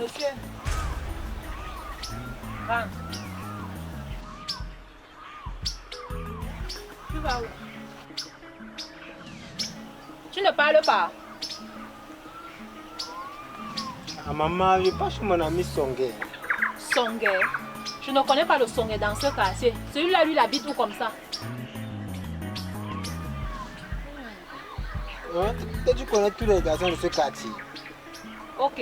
monsieur. Rentre. Tu vas où? Tu ne parles pas. Ah, maman, je passe chez mon ami Songué. Songué? Je ne connais pas le Songué dans ce quartier. Celui-là, lui, il habite où comme ça? Ouais, tu connais tous les garçons de ce quartier. Ok.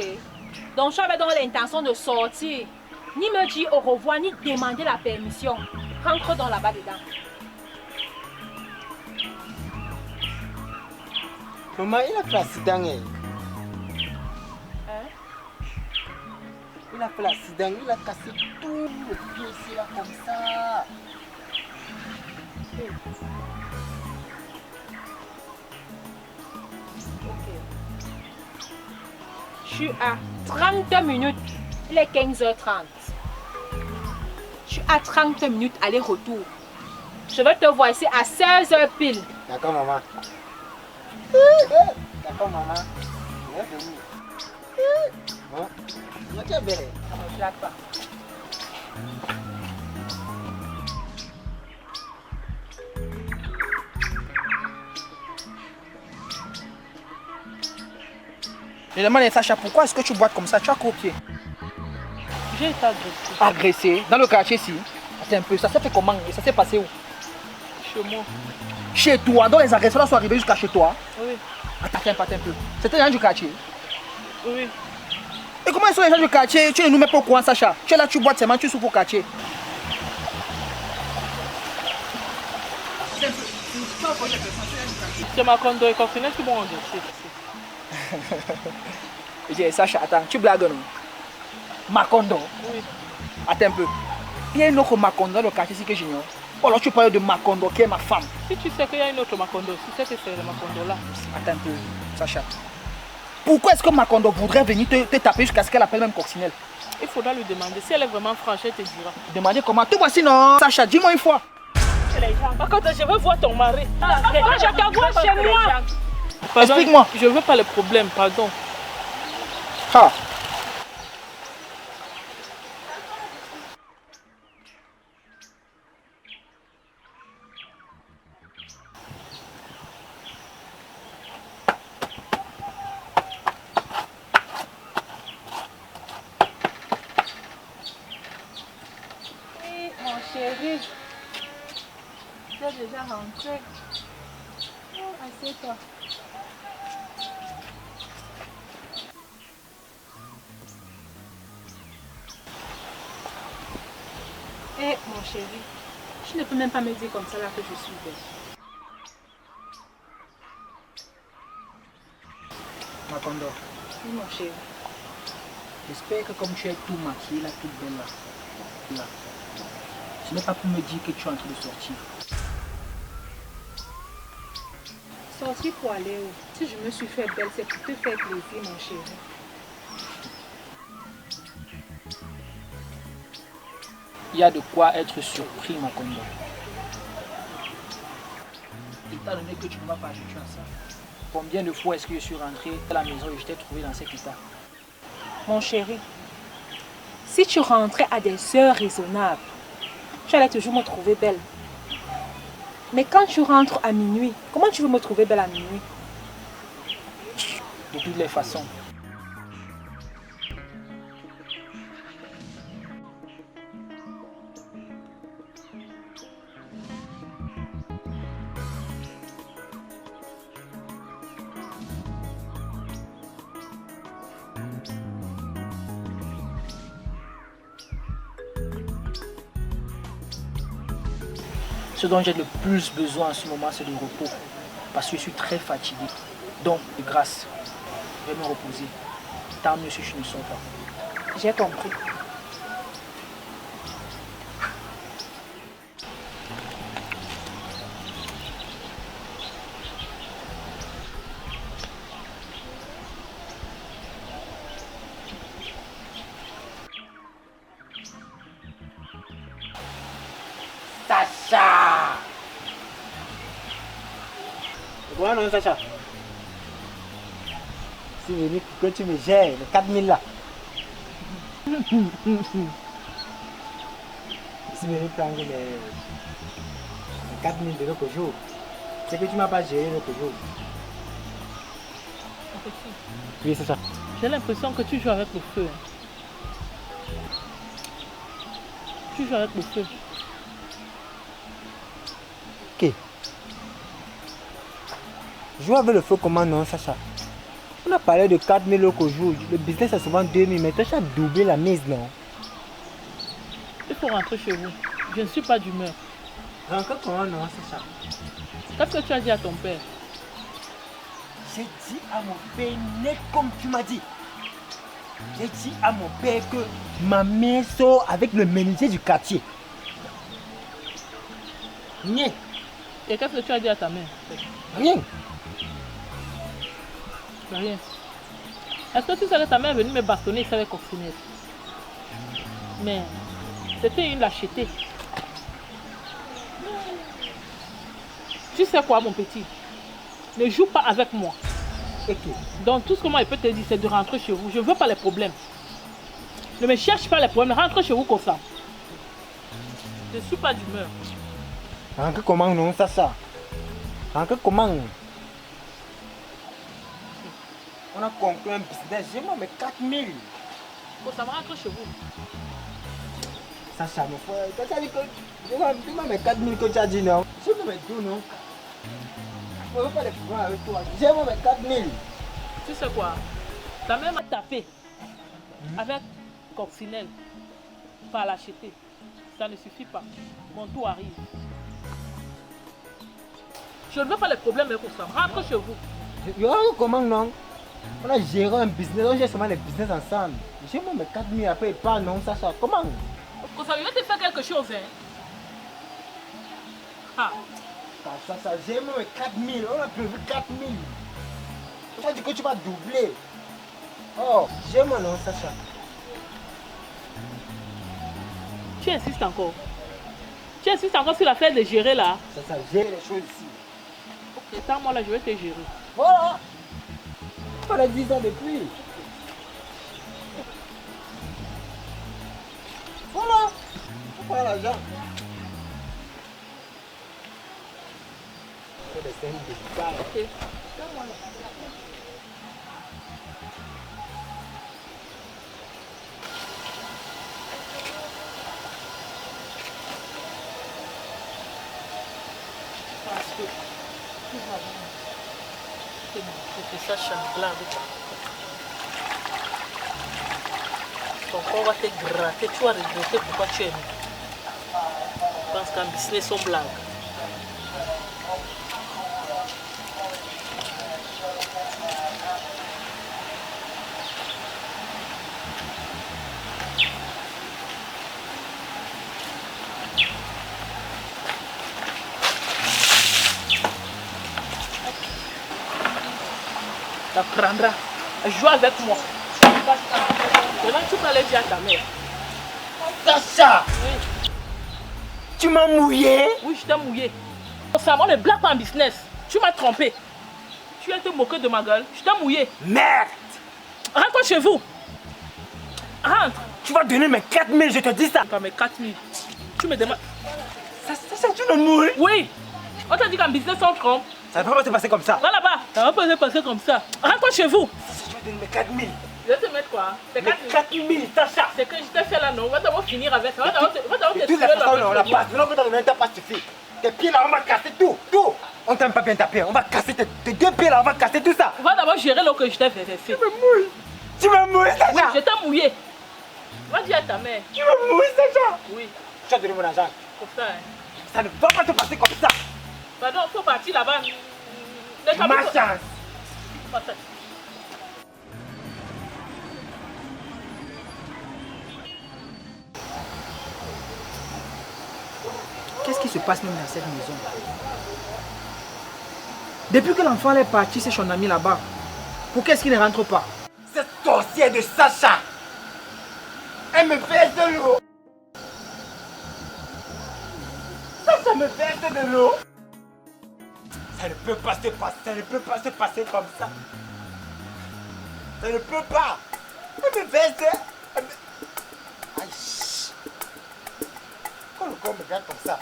Donc, tu avais donc l'intention de sortir. Ni me dire au revoir, ni demander la permission. Rentre donc là-bas dedans. Maman, il a fait l'accident. Hein? Il a fait l'accident, il a cassé tout le pied ici, là, comme ça. Ok. Je suis à 30 minutes. Il est 15h30. Je suis à 30 minutes aller-retour. Je vais te voir ici à 16h pile. D'accord, maman. D'accord, maman. Je vais venir. Bon, moi, tu as belle. Je ne lâche pas. Je demande à Sacha, pourquoi est-ce que tu boites comme ça? Tu as quoi au pied? J'ai été agressé. Agressé? Dans le quartier ici? Attends un peu, ça s'est fait comment? Ça s'est passé où? Chez moi. Chez toi? Donc les agresseurs sont arrivés jusqu'à chez toi? Oui. Attends un peu. C'était les gens du quartier? Oui. Et comment ils sont les gens du quartier? Tu ne nous mets pas au courant, Sacha. Tu es là, tu boites seulement, tu souffres au quartier. C'est ma condo et Corfinel qui m'ont endossé. Je dis, Sacha, attends, tu blagues non? Macondo? Oui. Attends un peu. Il y a une autre Macondo dans le quartier ici que j'ignore. Ou alors tu parles de Macondo qui est ma femme. Si tu sais qu'il y a une autre Macondo, si c'est que c'est le Macondo là. Attends un peu, Sacha. Pourquoi est-ce que Macondo voudrait venir te taper jusqu'à ce qu'elle appelle même Coccinelle? Il faudra lui demander. Si elle est vraiment franche, elle te dira. Demander comment? Te voici non? Sacha, dis-moi une fois. Par contre, je veux voir ton mari. Moi, je te vois chez moi. Explique-moi. Je veux pas le problème, pardon. Ah. Mon chéri, tu es déjà rentré. Assieds-toi. Mon chéri, tu ne peux même pas me dire comme ça là que je suis belle. Macondo, Oui, mon chéri. j'espère que comme tu es tout maquillée, là, toute belle là, ce n'est pas pour me dire que tu es en train de sortir. Sortir pour aller où? Si je me suis fait belle, c'est pour te faire plaisir, mon chéri. Il y a de quoi être surpris, Macondo. Étant donné que tu ne vas pas ajouter à ça, combien de fois est-ce que je suis rentré à la maison et je t'ai trouvé dans cet état? Mon chéri, si tu rentrais à des heures raisonnables, tu allais toujours me trouver belle. Mais quand tu rentres à minuit, comment tu veux me trouver belle à minuit? De toutes les façons. Ce dont j'ai le plus besoin en ce moment, c'est de repos. Parce que je suis très fatigué. Donc, de grâce, je vais me reposer. Tant mieux si je ne sors pas. J'ai compris. Sacha! Ouais, non, Sacha. C'est venu pour que tu me gères, les 4000 là. Je suis venu prendre les 4 000 de l'autre jour. C'est que tu m'as pas géré l'autre jour. Oui, c'est ça. J'ai l'impression que tu joues avec le feu. Tu joues avec le feu. Ok. Jouer avec le feu comment non, Sacha? On a parlé de 4 000 l'autre jour. Le business c'est souvent 2 000, mais toi tu as doublé la mise, non? Il faut rentrer chez vous. Je ne suis pas d'humeur. Encore comment non, Sacha? Qu'est-ce que tu as dit à ton père? J'ai dit à mon père, net comme tu m'as dit. J'ai dit à mon père que ma mère sort avec le menuisier du quartier. Rien. Et qu'est-ce que tu as dit à ta mère? Rien. Rien. Est-ce que tu sais que ta mère est venue me bastonner ici avec Coccinelle? Mais c'était une lâcheté. Tu sais quoi, mon petit? Ne joue pas avec moi. Ok. Donc tout ce que moi je peux te dire, c'est de rentrer chez vous. Je ne veux pas les problèmes. Ne me cherche pas les problèmes. Rentre chez vous comme ça. Je ne suis pas d'humeur. Encore comment non, Sacha? Encore comment? On a conclu un business. J'ai moi mes 4 000. Ça va rentrer chez vous. Sacha, mon frère, quand tu as dit que dis-moi mes 4 000 que tu as dit non. Je vais me dire non. Je ne veux pas les problèmes avec toi. J'ai moi mes 4 000. Tu sais quoi? Ta mère m'a tapé avec Coccinelle par l'acheter. Ça ne suffit pas. Mon tour arrive. Je ne veux pas les problèmes avec Oussam. Rentre chez vous. Comment non? On a géré un business, on gère seulement les business ensemble. J'ai moi mes 4 000 après, pas non, Sacha. Comment? Oussam, je vais te faire quelque chose. Hein? Ah. Sacha, j'ai moi mes 4 000. On a prévu 4 000. Tu as dit que tu vas doubler. Oh, j'ai moi non, Sacha. Tu insistes encore. Tu insistes encore sur l'affaire de gérer là. Sacha, gère les choses ici. Ok, attends-moi là, je vais te gérer. Voilà. On a dit ça depuis. Voilà. On prend l'argent. On fait des scènes de ça. Ok. Parce que tout va bien. Que ça change avec toi. Ton corps va te gratter, tu vas regretter pourquoi tu es venu. Parce qu'un business on blague. Tu apprendras à jouer avec moi. Maintenant, tu peux aller dire à ta mère. Sacha, Oui, tu m'as mouillé. oui, je t'ai mouillé. Ça va, ne blague pas en business. Tu m'as trompé. Tu as été moqué de ma gueule. Je t'ai mouillé. Merde. Rentre chez vous. Rentre. Tu vas donner mes 4 000, je te dis ça. Pas mes 4 000. Tu me demandes. Sacha, tu me mouilles. Oui. On t'a dit qu'en business, on trompe. Ça ne peut pas se passer comme ça. Va là-bas. Ça va pas se passer comme ça. Rentre chez vous. Sacha, tu vas donner mes 4 000. Je vais te mettre quoi? Tes Mes 4 000. 4 000, Sacha. C'est que je t'ai fait là, non? On va d'abord finir avec ça. On va d'abord te De toutes tuer les façons, là. on la passe. Maintenant que tu as donné un pas suffit. Tes pieds là, on va casser tout. Tout. On t'aime pas bien taper. On va casser tes 2 pieds là, on va casser tout ça. On va d'abord gérer l'eau que je t'ai fait. Tu me mouilles. Tu me mouilles, Sacha. Je t'ai mouillé. Va dire à ta mère. Tu me mouilles, Sacha. Oui, Tu as donné mon argent. comme ça. Hein. Ça ne va pas se passer comme ça. Pardon, il faut partir là-bas. Ma chance. Qu'est-ce qui se passe même dans cette maison? Depuis que l'enfant est parti, c'est son ami là-bas. Pourquoi est-ce qu'il ne rentre pas? Cette sorcière de Sacha. Elle me verse de l'eau. Sacha me verse de l'eau. Ça ne peut pas se passer. Ça ne peut pas se passer comme ça. Ça ne peut pas. Elle me verse de... encore me faire comme ça?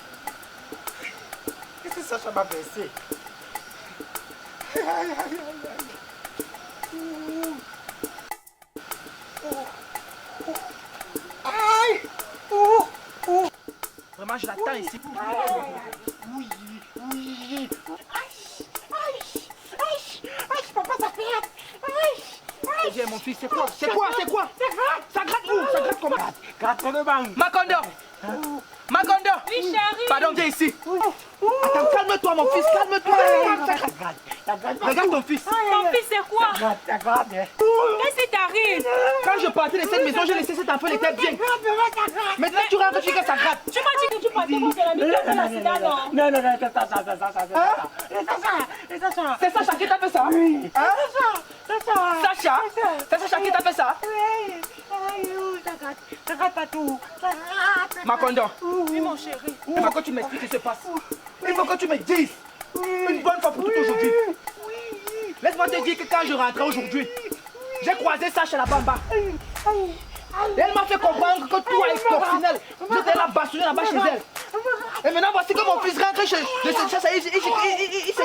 Qu'est-ce que Sacha m'a versé? Aïe, aïe, aïe, aïe, aïe. Aïe! Oh, oh. Vraiment, je l'attends ici. Oui, oui. Aïe, papa, ça fait. Aïe. Viens, mon fils, c'est quoi? C'est quoi? C'est quoi? Ça gratte où? Ça gratte comment? Gratte le bang. Macondo! Macondo! Oui, chérie. Pardon, viens ici. Attends, calme-toi, mon fils, calme-toi. Ça gratte. Regarde ton fils. Ton fils, c'est quoi? Ça gratte. Qu'est-ce qui t'arrive? Quand je partais de cette maison, j'ai laissé cet enfant, il était bien. Maintenant, tu rentres, tu dis que ça gratte. Tu m'as dit que tu partais pour ton ami. Tu as fait l'accident, non? Non, c'est ça. C'est Sacha qui t'a fait ça? Oui. Hein? Sacha. Sacha? C'est Sacha qui t'a fait ça? Oui. Ça gratte partout. Macondo, Oui, mon chéri. il faut que tu m'expliques ce qui se passe. Il faut que tu me dises. Une bonne fois pour toutes aujourd'hui. Laisse-moi te dire que quand je rentrais aujourd'hui, j'ai croisé Sacha là-bas en bas. Et elle m'a fait comprendre que tout est coccinelle. J'étais là bastonnée là-bas chez elle. Et maintenant voici que mon fils rentre chez Sacha, il se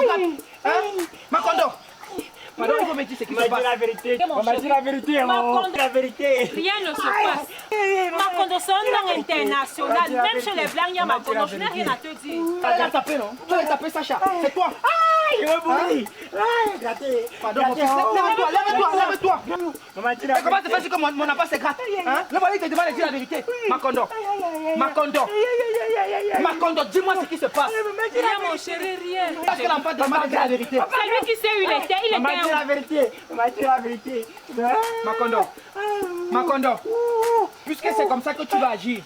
gratte. Hein? Macondo. Pardon, il faut me dire ce qui se passe. La vérité. Mon On m'a dit chéri. la vérité. Macondo. La vérité. Rien ne se passe. Macondo, c'est un nom international. Même chez les Blancs, il y a Macondo. Je n'ai rien à te dire. Tu as tapé, non? Tu as tapé Sacha. C'est toi. Je veux mourir. Gratté. Pardon, mon fils. Lève-toi, lève-toi. On m'a dit la Comment te fait que mon enfant se gratte? Hein? Le voilà, il te demande de dire la vérité. Macondo. Macondo, dis-moi ce qui se passe. Rien, mon chéri, rien. Parce que l'enfant demande de dire la vérité. C'est lui qui sait où il était. Il On m'a dit était la vérité. On m'a dit la vérité. Macondo, puisque c'est comme ça que tu vas agir,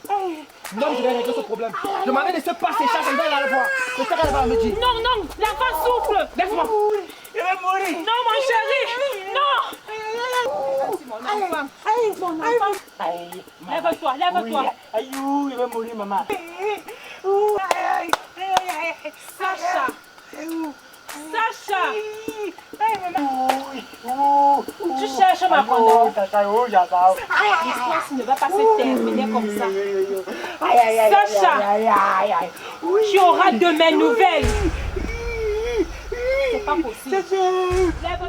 non, je vais régler ce problème. Je m'avais laissé passer chaque fois, elle va le voir. C'est ça qu'elle va me dire. Non, non, l'enfant souffre. Laisse-moi. Je vais mourir. Non, mon chéri. Non. Mon enfant. Mon enfant. Lève-toi, lève-toi. Aïe, je vais mourir, maman. Sacha. Sacha. Tu cherches Macondo. L'histoire ne va pas se terminer comme ça. Sacha, tu auras de mes nouvelles. C'est pas possible. Lève-toi.